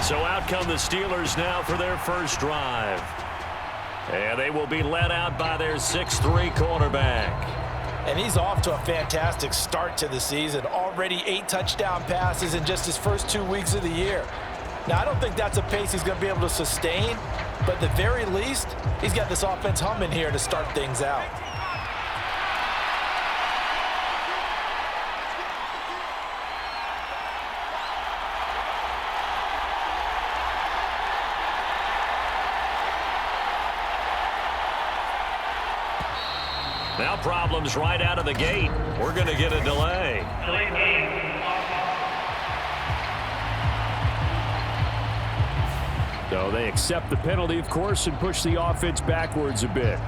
So out come the Steelers now for their first drive. And they will be led out by their 6'3" quarterback. And he's off to a fantastic start to the season. Already 8 touchdown passes in just his first 2 weeks of the year. Now, I don't think that's a pace he's going to be able to sustain, but at the very least, he's got this offense humming here to start things out. Now problems right out of the gate. We're going to get a delay. So they accept the penalty, of course, and push the offense backwards a bit.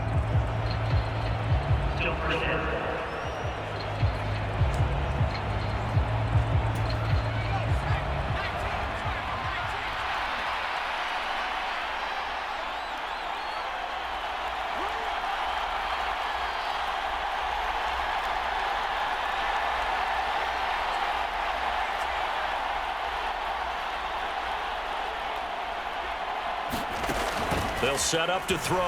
They'll set up to throw.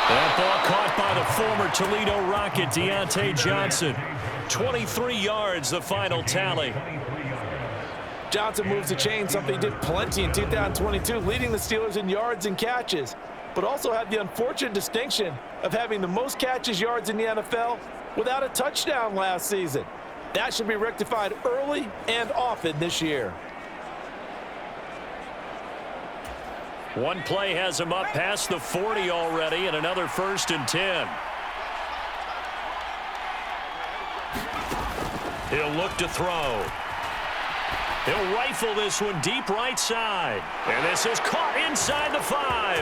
That ball caught by the former Toledo Rocket, Deontay Johnson. 23 yards, the final tally. Johnson moves the chain, something he did plenty in 2022, leading the Steelers in yards and catches, but also had the unfortunate distinction of having the most catches yards in the NFL without a touchdown last season. That should be rectified early and often this year. One play has him up past the 40 already, and another 1st and 10. He'll look to throw. He'll rifle this one deep right side. And this is caught inside the 5.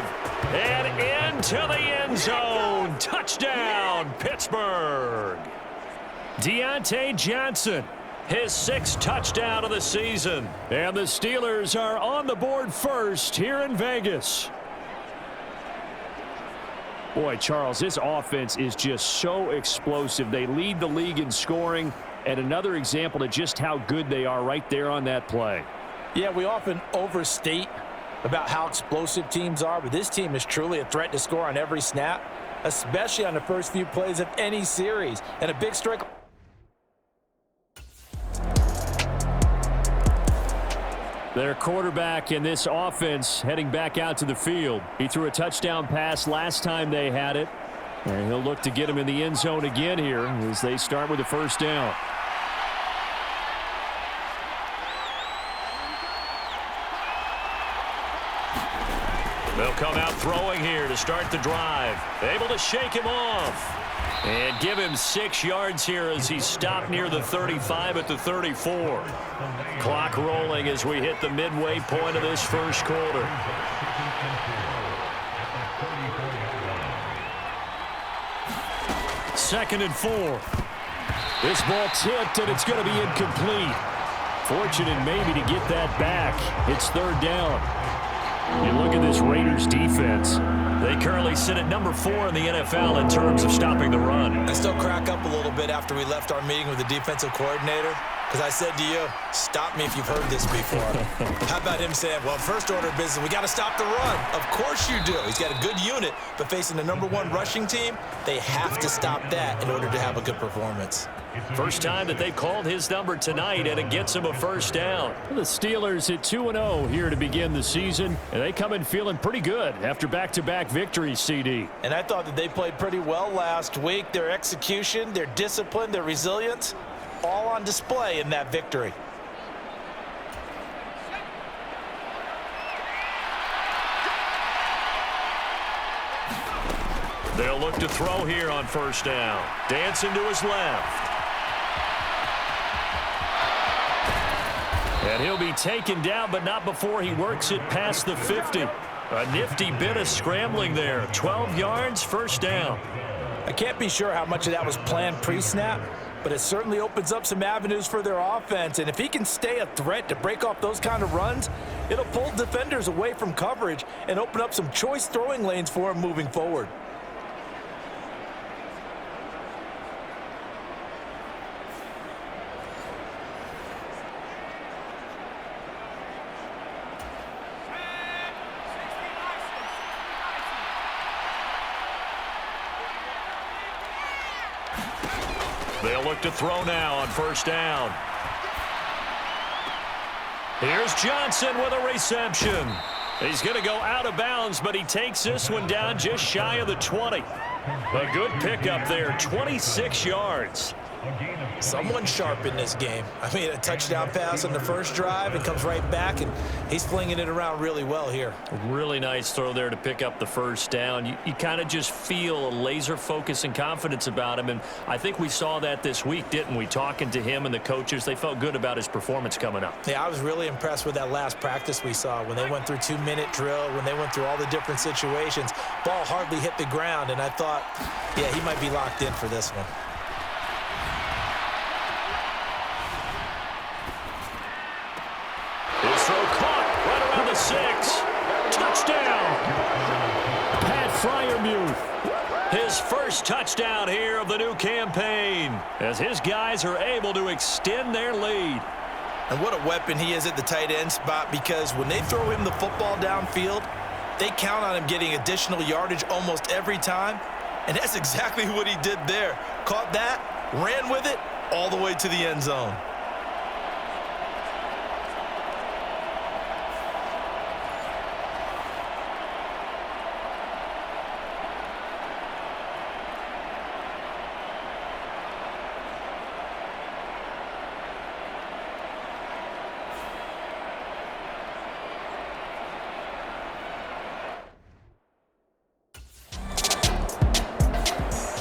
And into the end zone. Touchdown, Pittsburgh. Deontay Johnson, his 6th touchdown of the season. And the Steelers are on the board first here in Vegas. Boy, Charles, this offense is just so explosive. They lead the league in scoring, and another example of just how good they are right there on that play. Yeah, we often overstate about how explosive teams are, but this team is truly a threat to score on every snap, especially on the first few plays of any series. And a big strike. Their quarterback in this offense heading back out to the field. He threw a touchdown pass last time they had it. And he'll look to get him in the end zone again here as they start with the first down. They'll come out throwing here to start the drive. Able to shake him off. And give him 6 yards here as he stopped near the 35 at the 34. Clock rolling as we hit the midway point of this first quarter. Second and 4. This ball tipped, and it's going to be incomplete. Fortunate maybe to get that back. It's 3rd down. You look at this Raiders defense. They currently sit at number 4 in the NFL in terms of stopping the run. I still crack up a little bit after we left our meeting with the defensive coordinator, because I said to you, stop me if you've heard this before. How about him saying, well, first order of business, we got to stop the run. Of course you do. He's got a good unit, but facing the #1 rushing team, they have to stop that in order to have a good performance. First time that they've called his number tonight, and it gets him a first down. The Steelers at 2-0 here to begin the season, and they come in feeling pretty good after back-to-back victories, CD. And I thought that they played pretty well last week. Their execution, their discipline, their resilience, all on display in that victory. They'll look to throw here on first down. Dancing to his left. And he'll be taken down, but not before he works it past the 50. A nifty bit of scrambling there. 12 yards, first down. I can't be sure how much of that was planned pre-snap, but it certainly opens up some avenues for their offense. And if he can stay a threat to break off those kind of runs, it'll pull defenders away from coverage and open up some choice throwing lanes for him moving forward. They'll look to throw now on first down. Here's Johnson with a reception. He's going to go out of bounds, but he takes this one down just shy of the 20. A good pickup there, 26 yards. Someone sharp in this game. I mean, a touchdown pass on the first drive and comes right back, and he's flinging it around really well here. Really nice throw there to pick up the first down. You kind of just feel a laser focus and confidence about him, and I think we saw that this week, didn't we? Talking to him and the coaches, they felt good about his performance coming up. Yeah, I was really impressed with that last practice we saw when they went through 2-minute drill, when they went through all the different situations. Ball hardly hit the ground, and I thought, yeah, he might be locked in for this one. His throw caught right around the 6. Touchdown! Pat Freiermuth. His first touchdown here of the new campaign as his guys are able to extend their lead. And what a weapon he is at the tight end spot, because when they throw him the football downfield, they count on him getting additional yardage almost every time. And that's exactly what he did there. Caught that, ran with it, all the way to the end zone.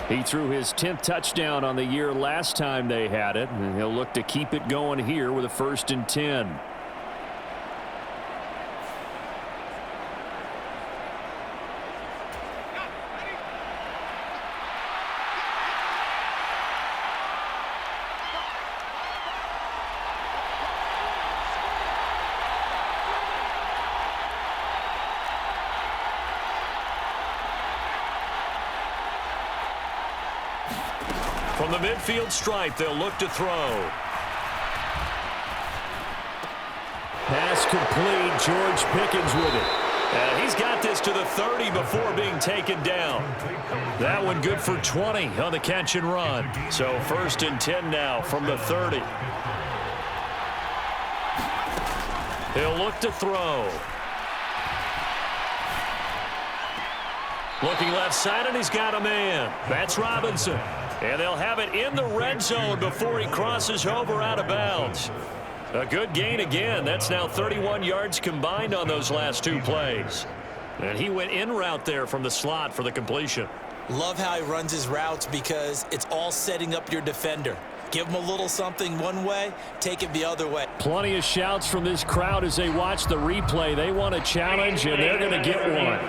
He threw his 10th touchdown on the year last time they had it, and he'll look to keep it going here with a 1st and 10. From the midfield stripe, they'll look to throw. Pass complete. George Pickens with it. He's got this to the 30 before being taken down. That one good for 20 on the catch and run. So 1st and 10 now from the 30. He'll look to throw. Looking left side, and he's got a man. That's Robinson. And they'll have it in the red zone before he crosses over out of bounds. A good gain again. That's now 31 yards combined on those last 2 plays. And he went in route there from the slot for the completion. Love how he runs his routes, because it's all setting up your defender. Give him a little something one way, take it the other way. Plenty of shouts from this crowd as they watch the replay. They want a challenge, and they're going to get one.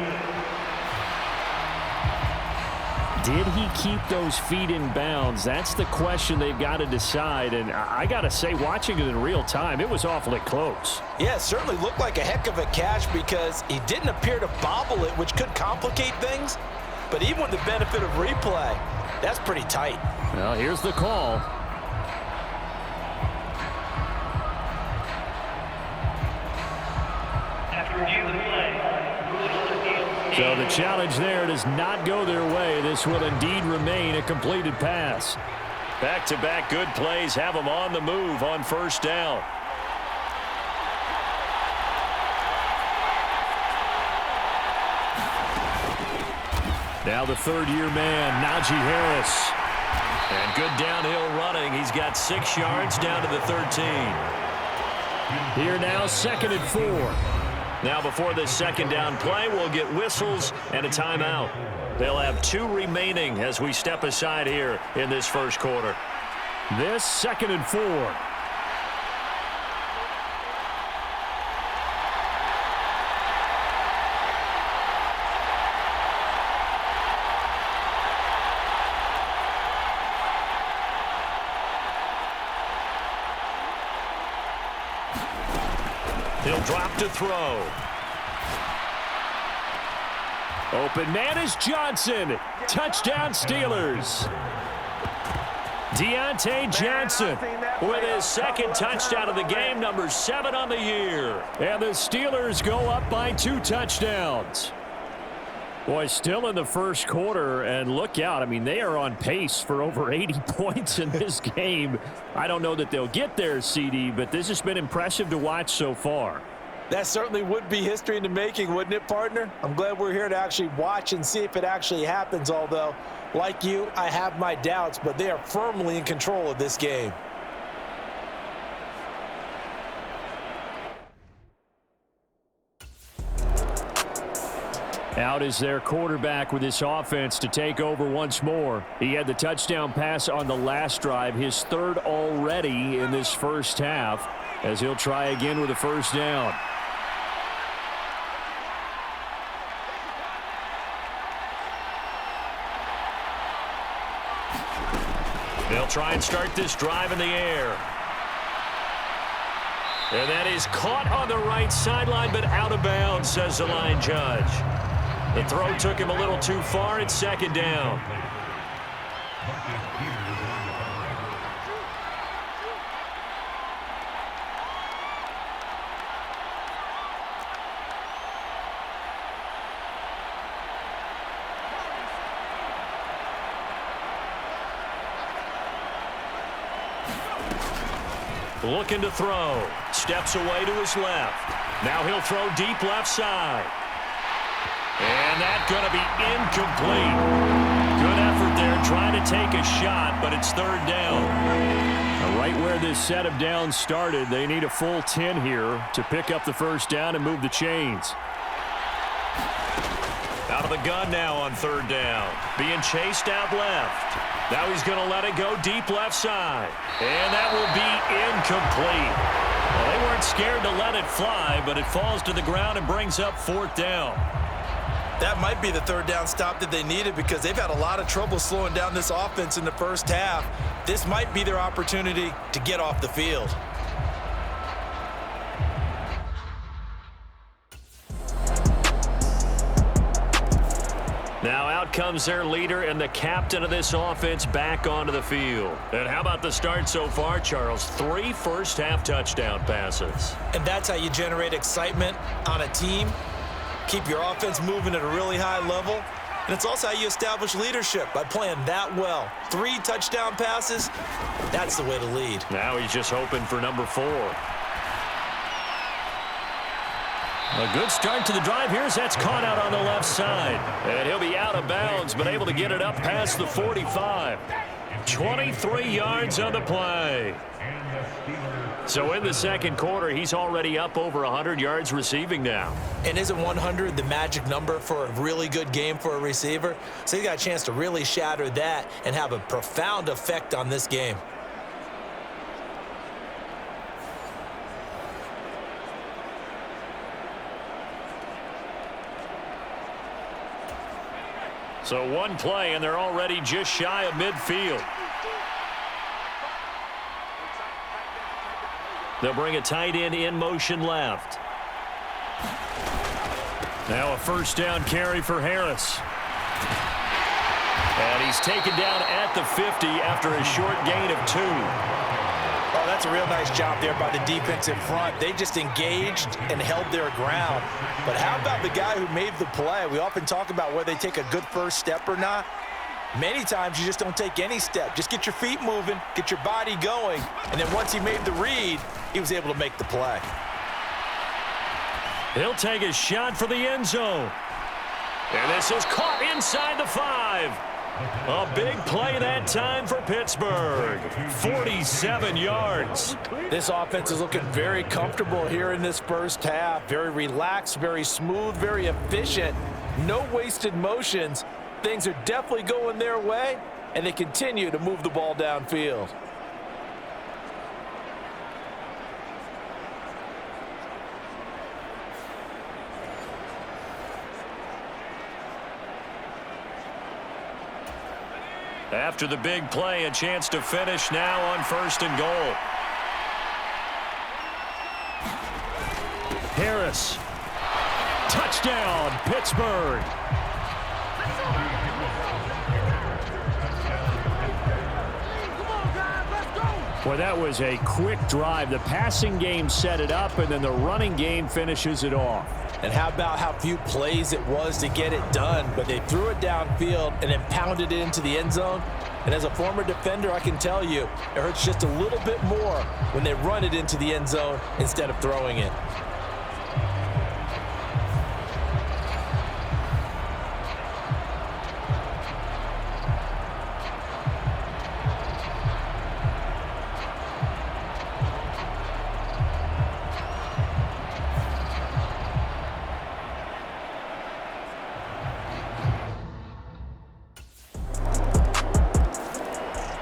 Did he keep those feet in bounds? That's the question they've got to decide. And I got to say, watching it in real time, it was awfully close. Yeah, it certainly looked like a heck of a catch, because he didn't appear to bobble it, which could complicate things. But even with the benefit of replay, that's pretty tight. Well, here's the call. After review of the play, so the challenge there does not go their way. This will indeed remain a completed pass. Back-to-back good plays have them on the move on first down. Now the 3rd-year man, Najee Harris. And good downhill running. He's got 6 yards down to the 13. Here now, 2nd and 4. Now before this 2nd down play, we'll get whistles and a timeout. They'll have 2 remaining as we step aside here in this first quarter. This 2nd and 4. He'll drop to throw. Open man is Johnson. Touchdown Steelers. Deontay Johnson With his 2nd touchdown of the game, number 7 on the year. And the Steelers go up by 2 touchdowns. Boy, still in the first quarter, and look out. I mean, they are on pace for over 80 points in this game. I don't know that they'll get there, CD, but this has been impressive to watch so far. That certainly would be history in the making, wouldn't it, partner? I'm glad we're here to actually watch and see if it actually happens, although, like you, I have my doubts, but they are firmly in control of this game. Out is their quarterback with this offense to take over once more. He had the touchdown pass on the last drive, his third already in this first half, as he'll try again with a first down. They'll try and start this drive in the air. And that is caught on the right sideline, but out of bounds, says the line judge. The throw took him a little too far. It's second down. Looking to throw. Steps away to his left. Now he'll throw deep left side. And that's going to be incomplete. Good effort there trying to take a shot, but it's third down. Now, right where this set of downs started, they need a full 10 here to pick up the first down and move the chains. Out of the gun now on third down. Being chased out left. Now he's going to let it go deep left side. And that will be incomplete. Well, they weren't scared to let it fly, but it falls to the ground and brings up fourth down. That might be the third down stop that they needed because they've had a lot of trouble slowing down this offense in the first half. This might be their opportunity to get off the field. Now out comes their leader and the captain of this offense back onto the field. And how about the start so far, Charles? 3 first-half touchdown passes. And that's how you generate excitement on a team. Keep your offense moving at a really high level. And it's also how you establish leadership by playing that well. 3 touchdown passes, that's the way to lead. Now he's just hoping for number 4. A good start to the drive here as that's caught out on the left side. And he'll be out of bounds, but able to get it up past the 45. 23 yards on the play. So in the second quarter, he's already up over 100 yards receiving now. And isn't 100 the magic number for a really good game for a receiver? So he's got a chance to really shatter that and have a profound effect on this game. So one play, and they're already just shy of midfield. They'll bring a tight end in motion left. Now a first down carry for Harris. And he's taken down at the 50 after a short gain of 2. Oh, that's a real nice job there by the defensive front. They just engaged and held their ground. But how about the guy who made the play? We often talk about whether they take a good first step or not. Many times you just don't take any step. Just get your feet moving, get your body going, and then once he made the read, he was able to make the play. He'll take a shot for the end zone. And this is caught inside the 5. A big play that time for Pittsburgh. 47 yards. This offense is looking very comfortable here in this first half. Very relaxed, very smooth, very efficient. No wasted motions. Things are definitely going their way, and they continue to move the ball downfield. After the big play, a chance to finish now on 1st and goal. Harris. Touchdown, Pittsburgh. Boy, that was a quick drive. The passing game set it up, and then the running game finishes it off. And how about how few plays it was to get it done, but they threw it downfield and then pounded it into the end zone. And as a former defender, I can tell you, it hurts just a little bit more when they run it into the end zone instead of throwing it.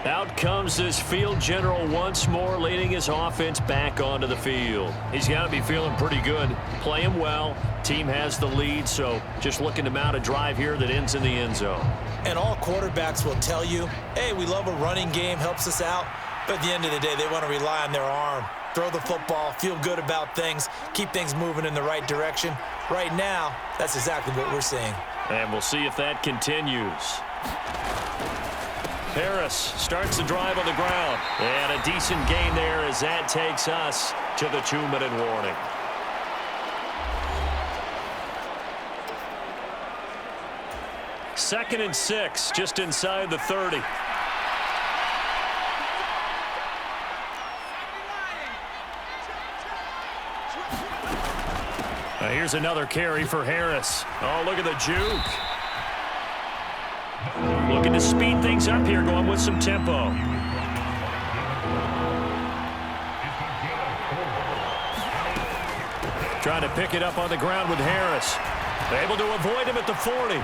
Out comes this field general once more, leading his offense back onto the field. He's got to be feeling pretty good, playing well. Team has the lead, so just looking to mount a drive here that ends in the end zone. And all quarterbacks will tell you, hey, we love a running game, helps us out. But at the end of the day, they want to rely on their arm. Throw the football, feel good about things, keep things moving in the right direction. Right now, that's exactly what we're seeing. And we'll see if that continues. Harris starts the drive on the ground. And a decent gain there as that takes us to the 2-minute warning. Second and 6, just inside the 30. Now here's another carry for Harris. Oh, look at the juke. Looking to speed things up here, going with some tempo. Trying to pick it up on the ground with Harris. Able to avoid him at the 40.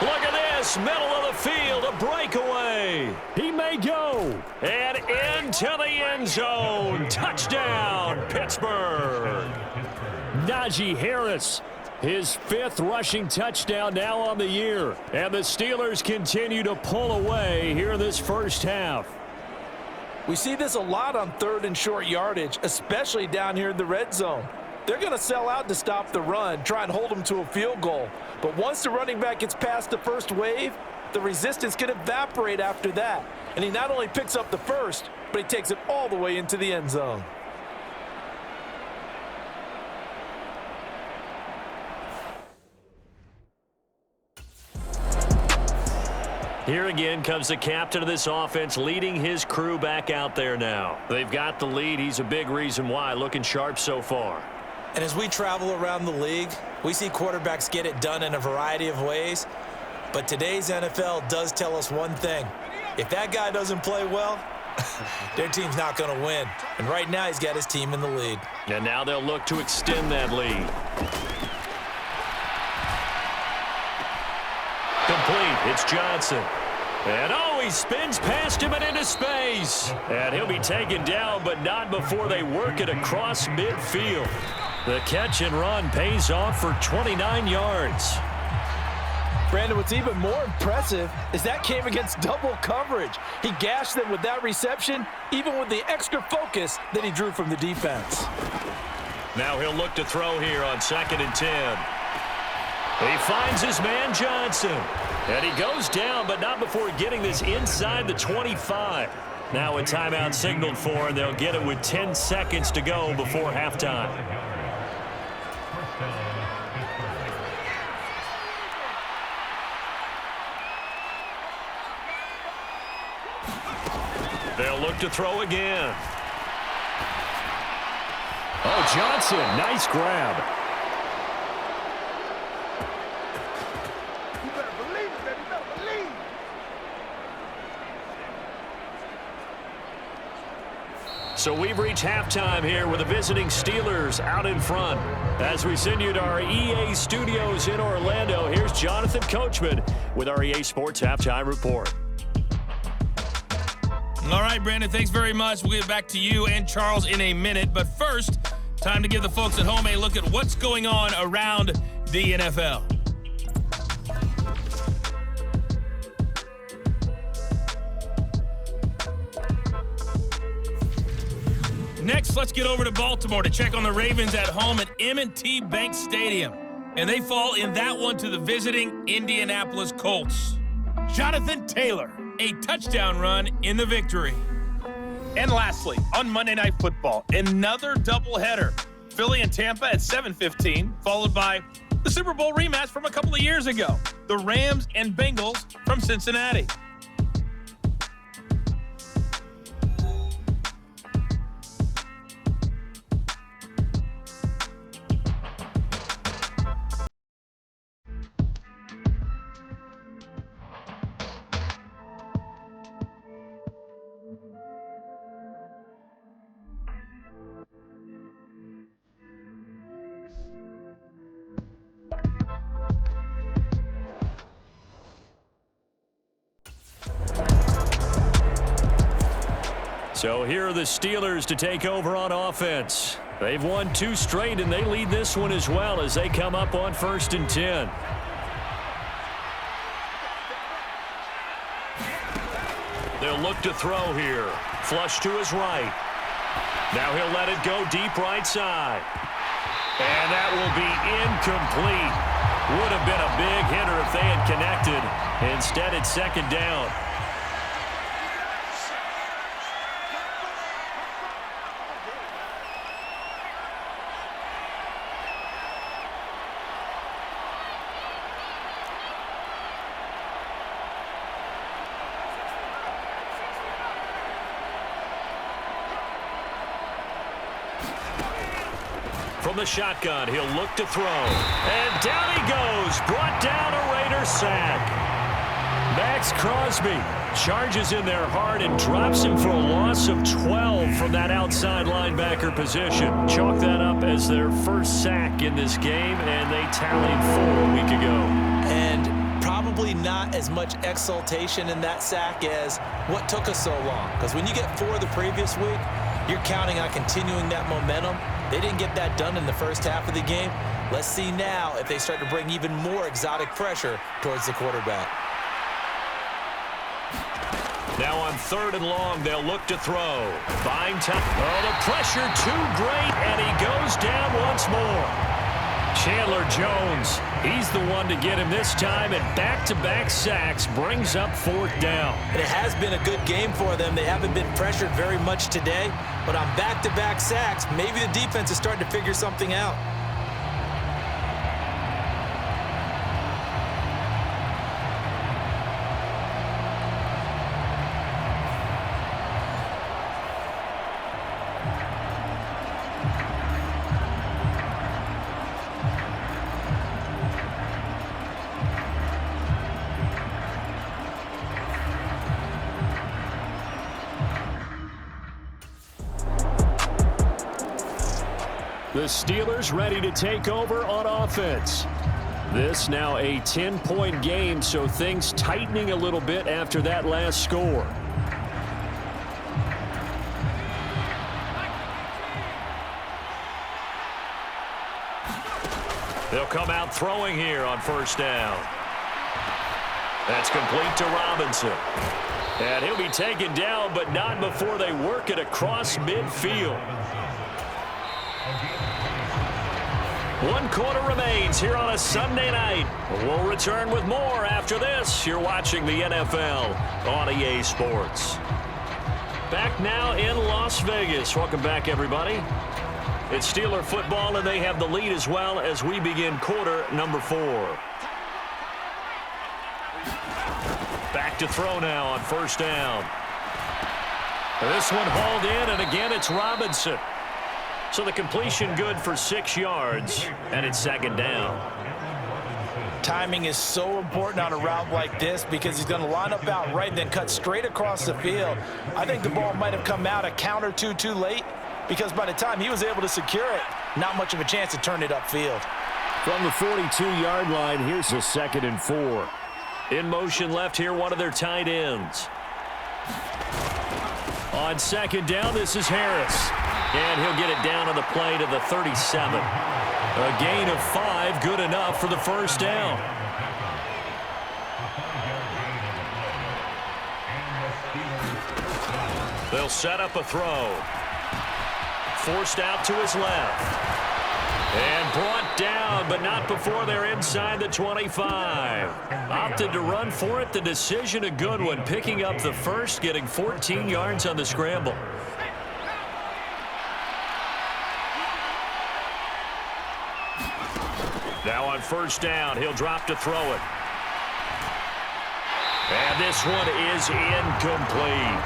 Look at this, middle of the field, a breakaway. He may go. And into the end zone. Touchdown, Pittsburgh. Najee Harris, his 5th rushing touchdown now on the year. And the Steelers continue to pull away here in this first half. We see this a lot on 3rd and short yardage, especially down here in the red zone. They're going to sell out to stop the run, try and hold them to a field goal. But once the running back gets past the first wave, the resistance can evaporate after that. And he not only picks up the first, but he takes it all the way into the end zone. Here again comes the captain of this offense, leading his crew back out there now. They've got the lead. He's a big reason why. Looking sharp so far. And as we travel around the league, we see quarterbacks get it done in a variety of ways. But today's NFL does tell us one thing. If that guy doesn't play well, their team's not going to win. And right now, he's got his team in the lead. And now they'll look to extend that lead. Complete. It's Johnson. And oh, he spins past him and into space. And he'll be taken down, but not before they work it across midfield. The catch and run pays off for 29 yards. Brandon, what's even more impressive is that came against double coverage. He gashed them with that reception, even with the extra focus that he drew from the defense. Now he'll look to throw here on 2nd and 10. He finds his man Johnson. And he goes down, but not before getting this inside the 25. Now a timeout signaled for, and they'll get it with 10 seconds to go before halftime. They'll look to throw again. Oh, Johnson, nice grab. So we've reached halftime here with the visiting Steelers out in front. As we send you to our EA studios in Orlando, here's Jonathan Coachman with our EA Sports Halftime Report. All right, Brandon, thanks very much. We'll get back to you and Charles in a minute. But first, time to give the folks at home a look at what's going on around the NFL. Next, let's get over to Baltimore to check on the Ravens at home at M&T Bank Stadium. And they fall in that one to the visiting Indianapolis Colts. Jonathan Taylor, a touchdown run in the victory. And lastly, on Monday Night Football, another doubleheader Philly and Tampa at 7:15, followed by the Super Bowl rematch from a couple of years ago, the Rams and Bengals from Cincinnati. So here are the Steelers to take over on offense. They've won 2 straight, and they lead this one as well as they come up on 1st and 10. They'll look to throw here. Flush to his right. Now he'll let it go deep right side. And that will be incomplete. Would have been a big hitter if they had connected. Instead, it's 2nd down. From the shotgun, he'll look to throw. And down he goes. Brought down a Raider sack. Max Crosby charges in there hard and drops him for a loss of 12 from that outside linebacker position. Chalk that up as their first sack in this game, and they tallied 4 a week ago. And probably not as much exultation in that sack as what took us so long. Because when you get 4 the previous week, you're counting on continuing that momentum. They didn't get that done in the first half of the game. Let's see now if they start to bring even more exotic pressure towards the quarterback. Now on 3rd and long, they'll look to throw. Buying time. Oh, the pressure too great, and he goes down once more. Chandler Jones, he's the one to get him this time, and back-to-back sacks brings up 4th down. And it has been a good game for them. They haven't been pressured very much today, but on back-to-back sacks, maybe the defense is starting to figure something out. The Steelers ready to take over on offense. This now a 10-point game, so things tightening a little bit after that last score. They'll come out throwing here on 1st down. That's complete to Robinson. And he'll be taken down, but not before they work it across midfield. 1 quarter remains here on a Sunday night. We'll return with more after this. You're watching the NFL on EA Sports. Back now in Las Vegas. Welcome back, everybody. It's Steeler football, and they have the lead as well as we begin quarter number 4. Back to throw now on 1st down. This one hauled in, and again it's Robinson. So the completion good for 6 yards, and it's 2nd down. Timing is so important on a route like this because he's going to line up out right and then cut straight across the field. I think the ball might have come out a count or two too late because by the time he was able to secure it, not much of a chance to turn it upfield. From the 42-yard line, here's a 2nd and 4. In motion left here, one of their tight ends. On 2nd down, this is Harris. And he'll get it down on the play to the 37. A gain of 5, good enough for the 1st down. They'll set up a throw. Forced out to his left. And brought down, but not before they're inside the 25. Opted to run for it. The decision a good one. Picking up the first, getting 14 yards on the scramble. Now on first down, he'll drop to throw it. And this one is incomplete.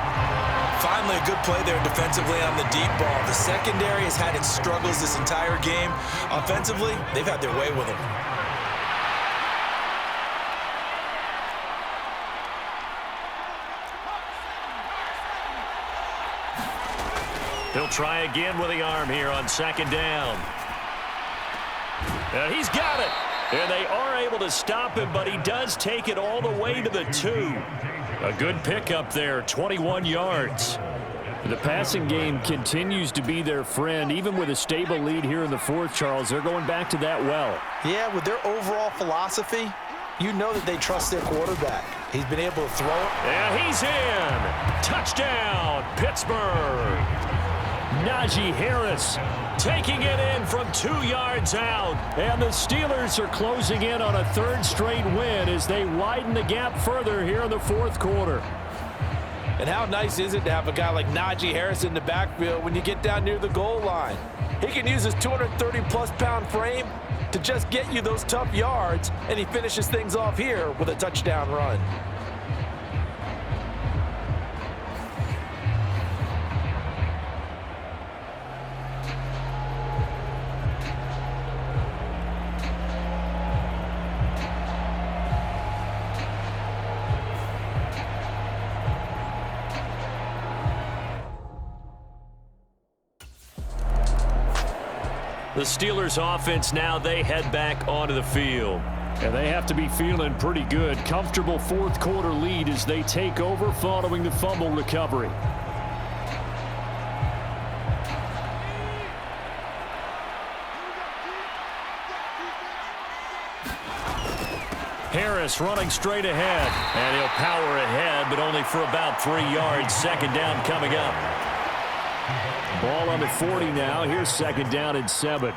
Finally, a good play there defensively on the deep ball. The secondary has had its struggles this entire game. Offensively, they've had their way with him. He'll try again with the arm here on second down. And he's got it. And they are able to stop him, but he does take it all the way to the 2. A good pickup there, 21 yards. The passing game continues to be their friend. Even with a stable lead here in the fourth, Charles, they're going back to that well. Yeah, with their overall philosophy, you know that they trust their quarterback. He's been able to throw it. And he's in. Touchdown, Pittsburgh. Najee Harris taking it in from 2 yards out. And the Steelers are closing in on a third straight win as they widen the gap further here in the fourth quarter. And how nice is it to have a guy like Najee Harris in the backfield when you get down near the goal line? He can use his 230-plus pound frame to just get you those tough yards, and he finishes things off here with a touchdown run. The Steelers offense now, they head back onto the field. And they have to be feeling pretty good. Comfortable fourth quarter lead as they take over following the fumble recovery. Harris running straight ahead. And he'll power ahead, but only for about 3 yards. Second down coming up. Ball on the 40 now. Here's second down and 7.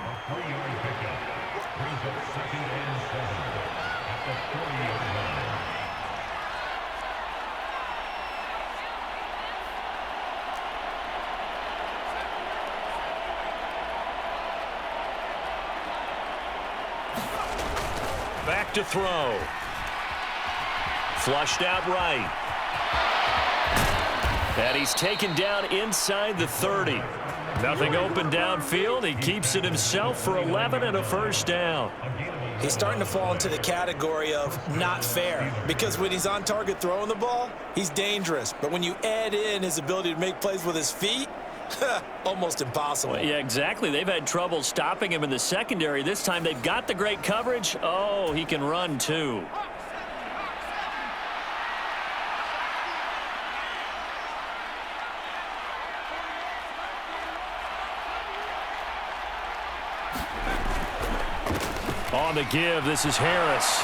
Back to throw. Flushed out right. And he's taken down inside the 30. Nothing open downfield. He keeps it himself for 11 and a first down. He's starting to fall into the category of not fair, because when he's on target throwing the ball, he's dangerous. But when you add in his ability to make plays with his feet, almost impossible. Yeah, exactly. They've had trouble stopping him in the secondary. This time they've got the great coverage. Oh, he can run too. On the give, this is Harris.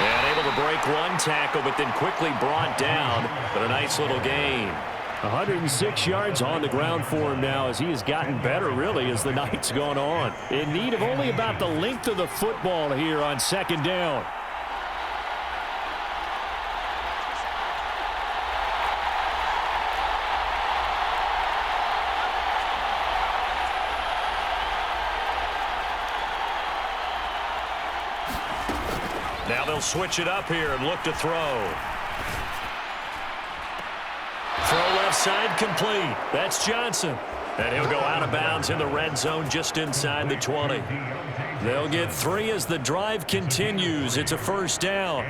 And able to break one tackle, but then quickly brought down. But a nice little gain. 106 yards on the ground for him now as he has gotten better, really, as the night's gone on. In need of only about the length of the football here on second down. Now they'll switch it up here and look to throw. Throw left side complete. That's Johnson. And he'll go out of bounds in the red zone just inside the 20. They'll get 3 as the drive continues. It's a first down.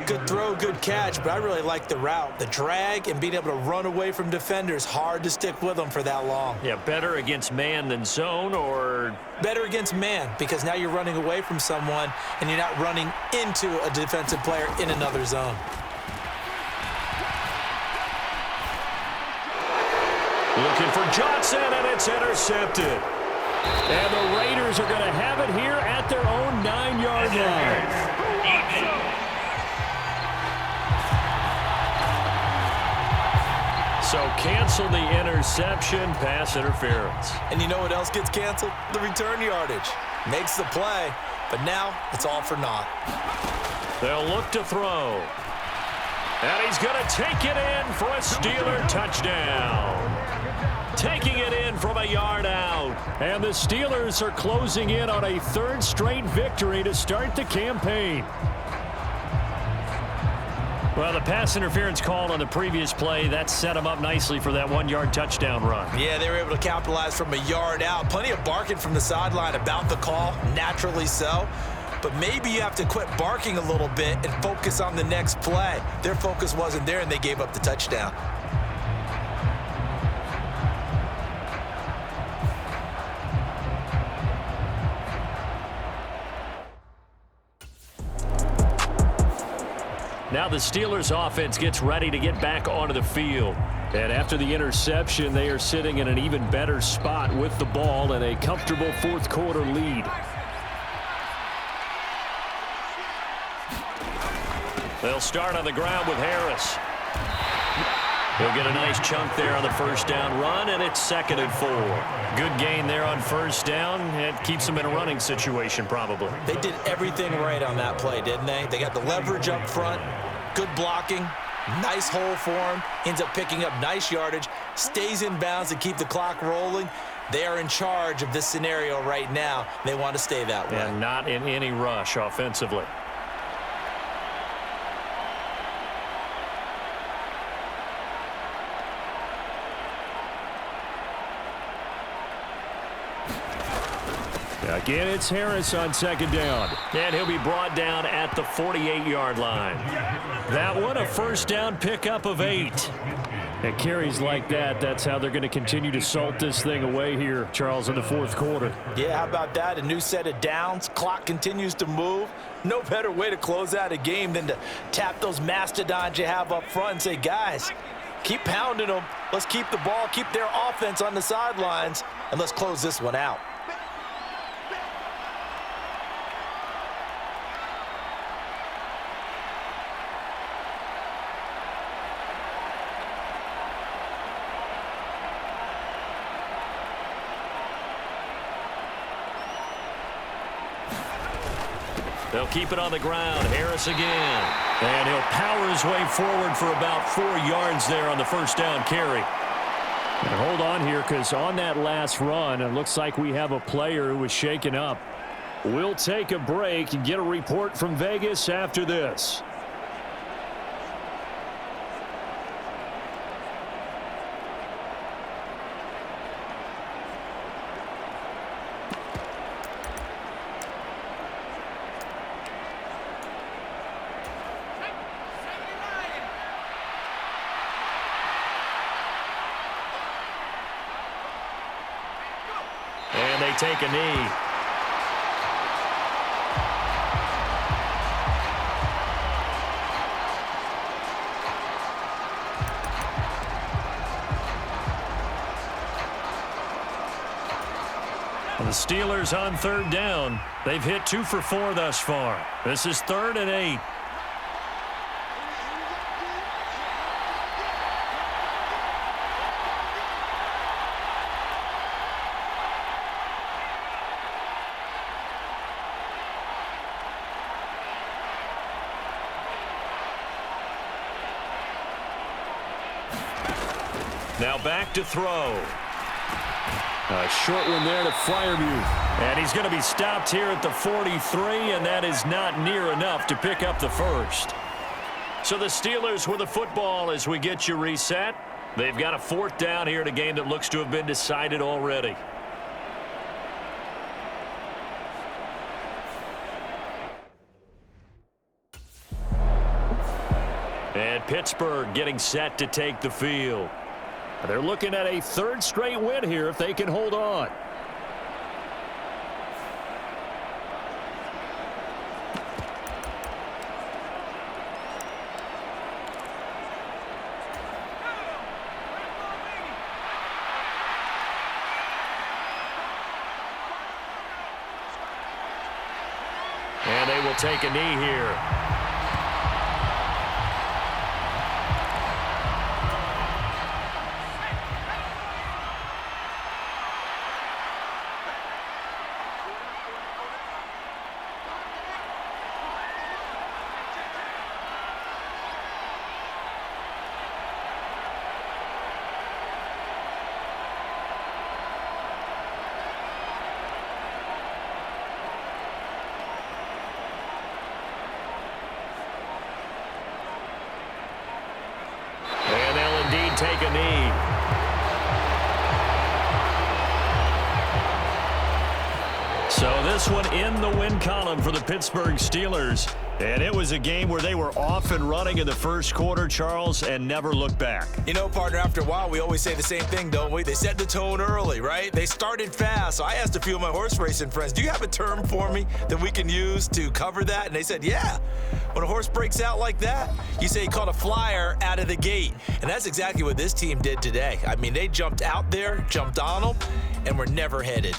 Good throw, good catch, but I really like the route. The drag and being able to run away from defenders, hard to stick with them for that long. Yeah, better against man than zone, or? Better against man, because now you're running away from someone and you're not running into a defensive player in another zone. Looking for Johnson, and it's intercepted. And the Raiders are going to have it here at their own 9-yard line. So cancel the interception, pass interference. And you know what else gets canceled? The return yardage. Makes the play, but now it's all for naught. They'll look to throw. And he's going to take it in for a Steeler touchdown. taking it in from a yard out. And the Steelers are closing in on a third straight victory to start the campaign. Well, the pass interference call on the previous play, that set them up nicely for that 1-yard touchdown run. Yeah, they were able to capitalize from a yard out. Plenty of barking from the sideline about the call, naturally so. But maybe you have to quit barking a little bit and focus on the next play. Their focus wasn't there, and they gave up the touchdown. Now the Steelers offense gets ready to get back onto the field. And after the interception, they are sitting in an even better spot with the ball and a comfortable fourth quarter lead. They'll start on the ground with Harris. He'll get a nice chunk there on the first down run, and it's 2nd and 4. Good gain there on first down. It keeps them in a running situation, probably. They did everything right on that play, didn't they? They got the leverage up front, good blocking, nice hole for him, ends up picking up nice yardage, stays in bounds to keep the clock rolling. They are in charge of this scenario right now. They want to stay that way. And not in any rush offensively. Again, it's Harris on 2nd down. And he'll be brought down at the 48-yard line. That one, a first down pickup of 8. And carries like that, that's how they're going to continue to salt this thing away here, Charles, in the fourth quarter. Yeah, how about that? A new set of downs. Clock continues to move. No better way to close out a game than to tap those mastodons you have up front and say, guys, keep pounding them. Let's keep the ball, keep their offense on the sidelines, and let's close this one out. They'll keep it on the ground. Harris again. And he'll power his way forward for about 4 yards there on the first down carry. And hold on here, because on that last run, it looks like we have a player who was shaken up. We'll take a break and get a report from Vegas after this. And they take a knee. And the Steelers on 3rd down. They've hit 2 for 4 thus far. This is 3rd and 8. Now back to throw. A short one there to Freiermuth. And he's going to be stopped here at the 43, and that is not near enough to pick up the first. So the Steelers with the football as we get you reset. They've got a 4th down here in a game that looks to have been decided already. And Pittsburgh getting set to take the field. They're looking at a 3rd straight win here if they can hold on. And they will take a knee here. this one in the win column for the Pittsburgh Steelers. And it was a game where they were off and running in the first quarter, Charles, and never looked back. You know, partner, after a while, we always say the same thing, don't we? They set the tone early, right? They started fast. So I asked a few of my horse racing friends, do you have a term for me that we can use to cover that? And they said, yeah. When a horse breaks out like that, you say he caught a flyer out of the gate. And that's exactly what this team did today. I mean, they jumped out there, jumped on them, and were never headed.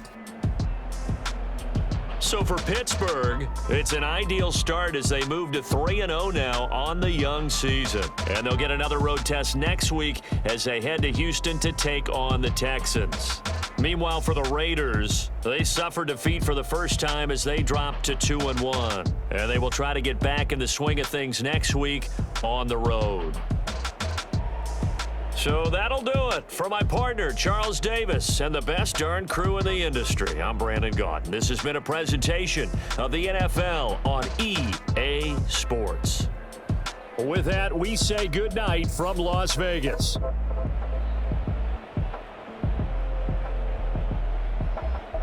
So for Pittsburgh, it's an ideal start as they move to 3-0 now on the young season. And they'll get another road test next week as they head to Houston to take on the Texans. Meanwhile, for the Raiders, they suffered defeat for the first time as they dropped to 2-1. And they will try to get back in the swing of things next week on the road. So that'll do it for my partner, Charles Davis, and the best darn crew in the industry. I'm Brandon Gaudin. This has been a presentation of the NFL on EA Sports. With that, we say goodnight from Las Vegas.